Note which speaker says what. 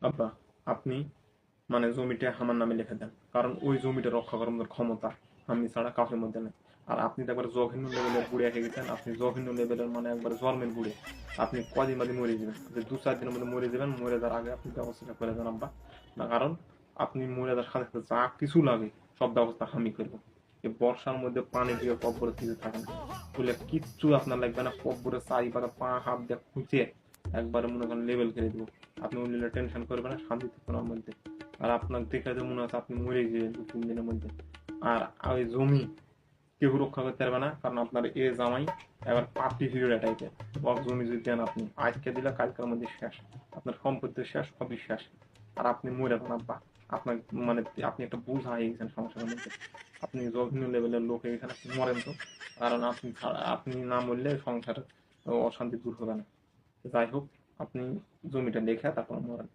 Speaker 1: আব্বা, আপনি মানে জমিটা আমার নামে লিখে দেন, কারণ ওই জমিটা রক্ষা করার মতো ক্ষমতা আমি ছাড়া কাউকে মধ্যে নেই। আর আপনি তো একবার জঘন্য লেভেলের বুড়ে হয়ে গেছেন, আপনি জঘন্য লেভেলের মানে একবার জন্মের বুড়ে। আপনি কদিন বাদে মরে যাবেন, যে 2-4 দিনের মধ্যে মরে যাবেন, মরে যাওয়ার আগে আপনি ব্যবস্থাটা করে দেন আব্বা। না, কারণ আপনি মরে যাওয়ার সাথে সাথে যা কিছু লাগে সব ব্যবস্থা আমি করবো। এই বর্ষার মধ্যে পানি দিয়ে কব্বরে কিছু থাকে না, বলে কিচ্ছু আপনার লাগবে না। কব্বরে চারিপাশে পা হাত দিয়ে খুঁজে একবারে মনে করেন লেভেল করে দেবো। আপনি ওই টেনশন করবেন না, শান্তি থাকুন মধ্যে। আর আপনার দেখে যে মনে হচ্ছে আপনি মরে গিয়ে 2-3 দিনের মধ্যে। আর ওই জমি কেউ রক্ষা করতে পারবে না, কারণ আপনার এ জামাই এবার পাপি হিরোটা টাইপের। ওর জমি যদি দেন আপনি আজকে দিলে কালকের মধ্যে শেষ, আপনার সম্পত্তি শেষ, সবই শেষ। আর আপনি মরে যান আব্বা। আপনার মানে আপনি একটা বোঝা হয়ে গেছেন সংসারের মধ্যে। আপনি জঘন্য লেভেলের লোক হয়ে গেছেন, আপনি মরেন তো। কারণ আপনি না মরলে সংসার অশান্তি দূর হবে না। যাই হোক, আপনি জমিটা দেখে তারপর মরেন।